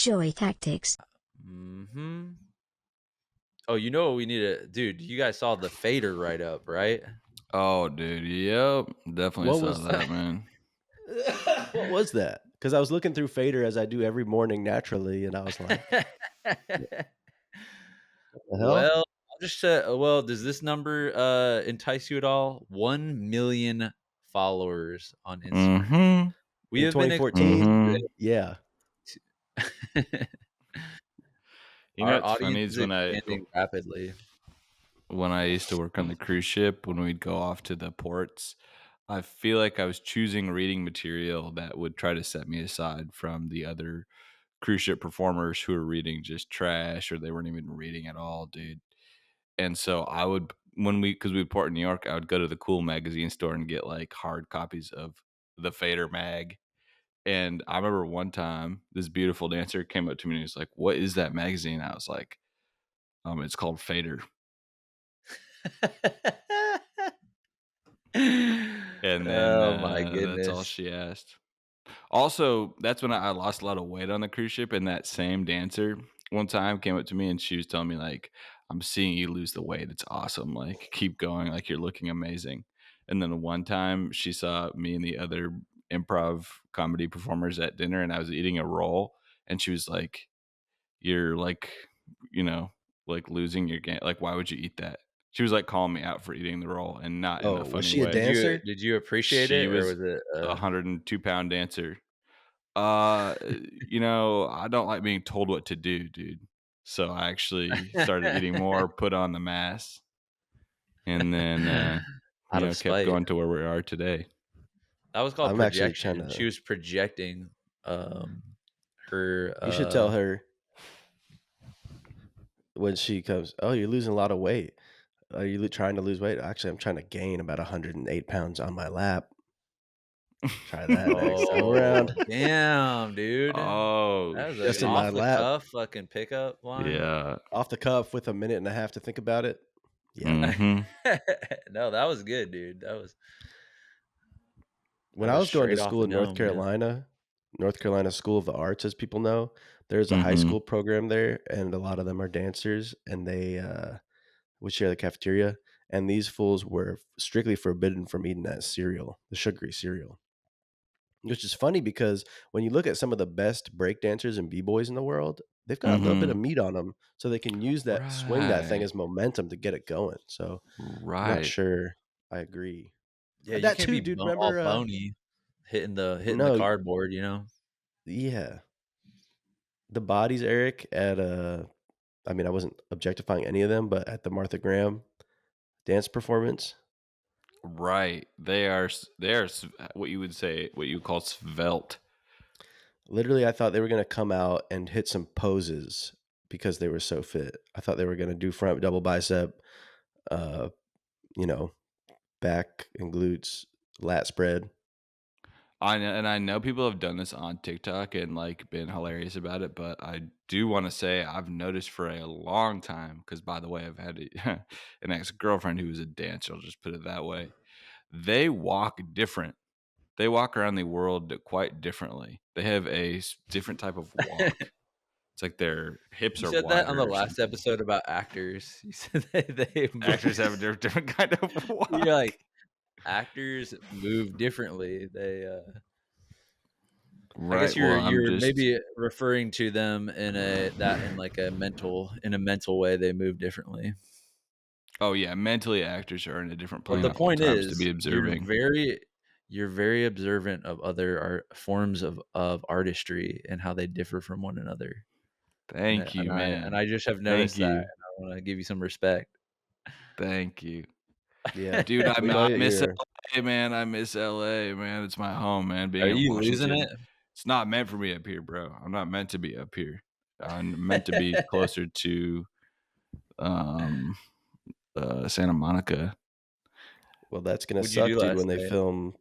Joy Tactics. Mm-hmm. Oh, you know what we need to... Dude, you guys saw the Fader write-up, right? Oh, dude. Yep. Definitely What saw was that, man. What was that? Because I was looking through Fader as I do every morning naturally, and I was like, "What the hell?" Well, I'll just say, well, does this number entice you at all? 1 million followers on Instagram. Mm-hmm. We In have been 2014, Mm-hmm. yeah. You know Our what's funny audience is is expanding rapidly. when I used to work on the cruise ship, when we'd go off to the ports, I feel like I was choosing reading material that would try to set me aside from the other cruise ship performers who were reading just trash or they weren't even reading at all, dude. And so I would, because we port in New York, I would go to the cool magazine store and get like hard copies of the Fader mag. And I remember one time this beautiful dancer came up to me and he was like, "What is that magazine?" I was like, it's called Fader. And then Oh my that's all goodness. she asked. Also, that's when I lost a lot of weight on the cruise ship. And that same dancer one time came up to me and she was telling me, like, "I'm seeing you lose the weight. It's awesome. Like, keep going. Like, you're looking amazing." And then one time she saw me and the other improv comedy performers at dinner and I was eating a roll. And she was like, "You're like, like losing your game. Like, why would you eat that?" She was like calling me out for eating the roll and not in Oh, a was funny she a way. dancer? Did you appreciate She it, or was was it a 102-pound dancer. I don't like being told what to do, dude. So I actually started eating more, put on the mass, and then out of kept spite? going to where we are today. That was called I'm actually trying projection. to. She was projecting her. You should tell her when she comes. Oh, you're losing a lot of weight. Are you trying to lose weight? Actually, I'm trying to gain about 108 pounds on my lap. Try that next time Oh, around. damn, dude. Oh, That was Just an in my off the lap. cuff fucking pickup line. yeah. Off the cuff with a minute and a half to think about it. Yeah. Mm-hmm. No, that was good, dude. That was When I was going to straight off school the in North dome, man. Carolina, North Carolina School of the Arts, as people know, there's a high Mhm. school program there, and a lot of them are dancers, and they would share the cafeteria. And these fools were strictly forbidden from eating that cereal, the sugary cereal. Which is funny because when you look at some of the best break dancers and b-boys in the world, they've got a little bit of meat on them, so they can use that, swing that thing Right. as momentum to get it going. So I'm not Right. sure I agree. Yeah, you That can't too, be dude. all Remember? bony hitting the No, cardboard, you know? yeah, the bodies, Eric, at I mean, I wasn't objectifying any of them, but at the Martha Graham dance performance, Right. They are what you would call svelte. literally, I thought they were going to come out and hit some poses because they were so fit. I thought they were going to do front double bicep, uh, you know, back and glutes, lat spread. I know people have done this on TikTok and like been hilarious about it, but I do want to say I've noticed for a long time because, by the way, I've had an ex-girlfriend who was a dancer. I'll just put it that way. They walk different. They walk around the world quite differently. They have a different type of walk. It's like their hips You are said that on the wider or last something. episode about actors. You said they Actors have a different kind of walk. You're like, actors move differently. They I guess Right. Well, I'm you're just maybe referring to them in a mental way. They move differently. Oh yeah, mentally actors are in a different But plane the at all point times to is, be observing. you're very observant of other forms of artistry and how they differ from one another. Thank you, man. I just have Thank noticed that, and you. I want to give you some respect. Thank you. Yeah, Dude, we know I that miss you're. LA, man. I miss LA, man. It's my home, man. Are Being in you losing Washington. it? It's not meant for me up here, bro. I'm not meant to be up here. I'm meant to be closer to um Santa Monica. Well, that's gonna What'd you suck, do dude. last When they night? film,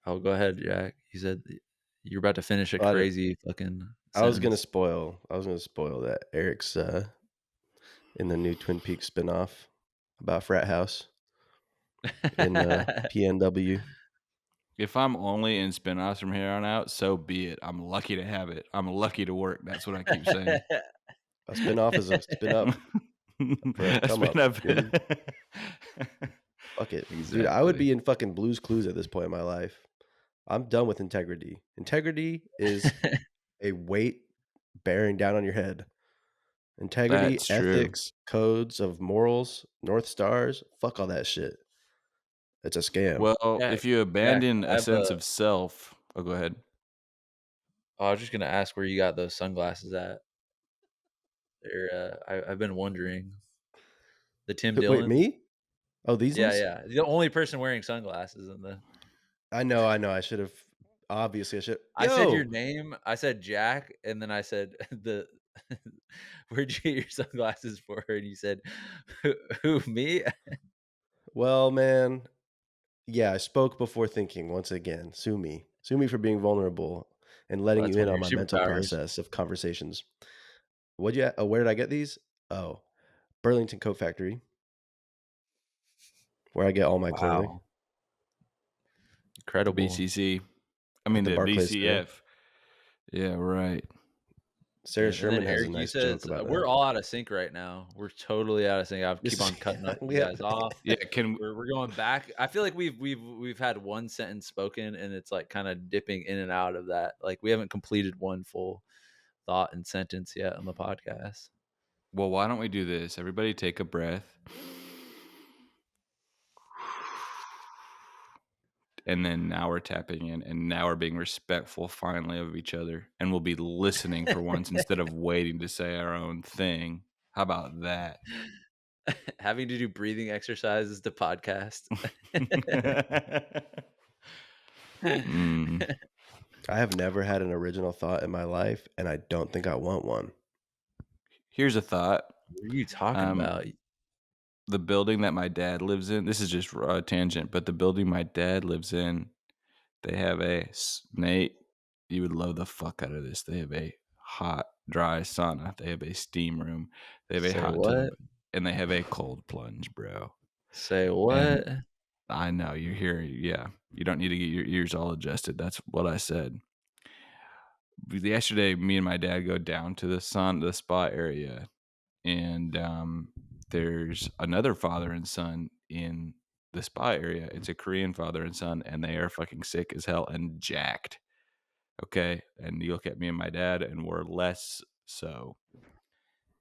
Oh, go ahead, Jack. You said you're about to finish a I, didn't- crazy fucking I was gonna sentence. spoil. I was gonna spoil that Eric's in the new Twin Peaks spinoff about frat house in PNW. if I'm only in spinoffs from here on out, so be it. I'm lucky to have it. I'm lucky to work. That's what I keep saying. A spin-off is a spin up for a A come up. spin-off. You know what I mean? Fuck it. Dude, I would Exactly. be in fucking Blue's Clues at this point in my life. I'm done with integrity. Integrity is a weight bearing down on your head. Integrity, That's true. ethics, codes of morals, North Stars, fuck all that shit. It's a scam. Well, Jack, if you Jack, abandon I a have sense of self, oh, go ahead. I was just gonna ask where you got those sunglasses at. They're I've been wondering. The Tim Wait, Dillons? me? Oh, these Yeah, ones? yeah. The only person wearing sunglasses in the I know. I should have. Obviously, I should. I said your Yo, name, I said Jack, and then I said the where'd you get your sunglasses for? And you said, who me? well, man. Yeah, I spoke before thinking. Once again, sue me. Sue me for being vulnerable and Well, letting that's you one in of on your my mental superpowers. process of conversations. What'd you? Where did I get these? Oh, Burlington Coat Factory, where I get all my clothing. Wow. Incredible. BCC. I At mean, the the Barclays Center. BCF. Yeah, right. Sarah And then Sherman has a Eric, you nice said joke about we're that. all out of sync right now. We're totally out of sync. I keep on cutting We you have, guys off. Yeah, can We're going back. I feel like we've had one sentence spoken, and it's like kind of dipping in and out of that. Like we haven't completed one full thought and sentence yet on the podcast. well, why don't we do this? Everybody take a breath. And then now we're tapping in, and now we're being respectful finally of each other, and we'll be listening for once instead of waiting to say our own thing. How about that? Having to do breathing exercises to podcast. Mm. I have never had an original thought in my life, and I don't think I want one. Here's a thought. What are you talking about? The building that my dad lives in, this is just a tangent, but the building my dad lives in, they have Nate, you would love the fuck out of this. They have a hot, dry sauna. They have a steam room. They have a Say hot what? tub. And they have a cold plunge, bro. Say what? And I know, you're here. Yeah. You don't need to get your ears all adjusted. That's what I said. Yesterday, me and my dad go down to the spa area, and there's another father and son in the spa area. It's a Korean father and son, and they are fucking sick as hell and jacked. Okay. And you look at me and my dad, and we're less so.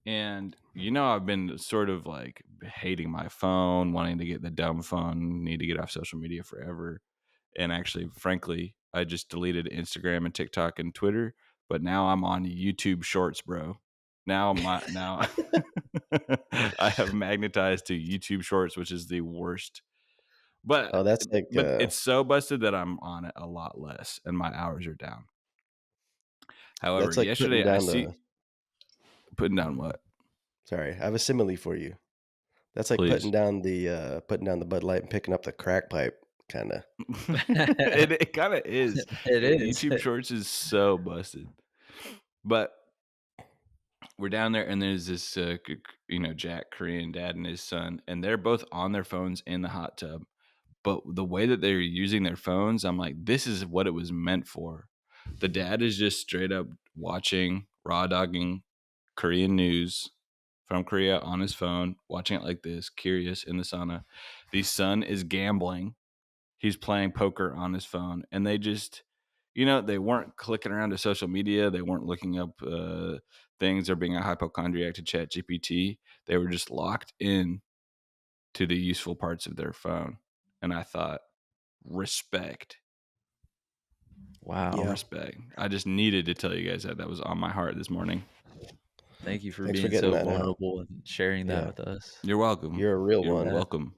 And I've been sort of like hating my phone, wanting to get the dumb phone, need to get off social media forever. And actually, frankly, I just deleted Instagram and TikTok and Twitter, but now I'm on YouTube Shorts, bro. Now I have magnetized to YouTube Shorts, which is the worst. But Oh, that's like it's so busted that I'm on it a lot less, and my hours are down. However, that's like yesterday putting down what? Sorry, I have a simile for you. That's like Please. putting down the Bud Light and picking up the crack pipe, kind of. It kind of is. It is. YouTube Shorts is so busted. But we're down there, and there's this, Jack, Korean dad, and his son, and they're both on their phones in the hot tub. But the way that they're using their phones, I'm like, this is what it was meant for. The dad is just straight up watching, raw dogging Korean news from Korea on his phone, watching it like this, curious in the sauna. The son is gambling. He's playing poker on his phone, and they just, they weren't clicking around to social media. They weren't looking up things or being a hypochondriac to ChatGPT. They were just locked in to the useful parts of their phone. And I thought, respect. Wow. Yeah. Respect. I just needed to tell you guys that was on my heart this morning. Thank you for Thanks for being getting so that out. vulnerable and sharing that Yeah. with us. You're welcome. You're a real You're one. welcome.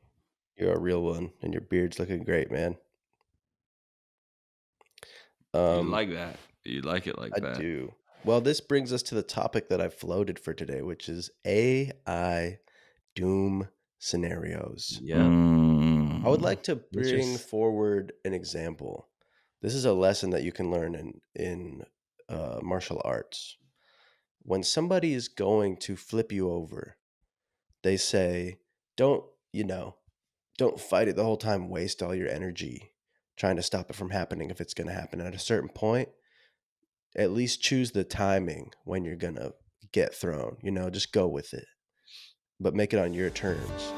You're a real one, and your beard's looking great, man. You like that. You like it like that. I do. Well, this brings us to the topic that I floated for today, which is AI doom scenarios. Yeah. I would like to Let's bring just- forward an example. This is a lesson that you can learn in martial arts. When somebody is going to flip you over, they say, don't fight it the whole time, waste all your energy. trying to stop it from happening if it's going to happen. At a certain point, at least choose the timing when you're going to get thrown. You know, just go with it, but make it on your terms.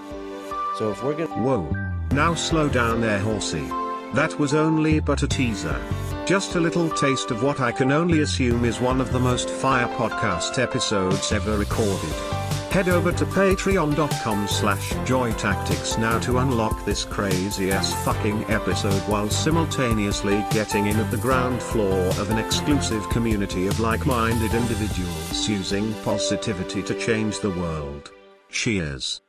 So if we're going to... Whoa. Now slow down there, horsey. That was only but a teaser. Just a little taste of what I can only assume is one of the most fire podcast episodes ever recorded. Head over to patreon.com/joytactics now to unlock this crazy ass fucking episode while simultaneously getting in at the ground floor of an exclusive community of like-minded individuals using positivity to change the world. Cheers.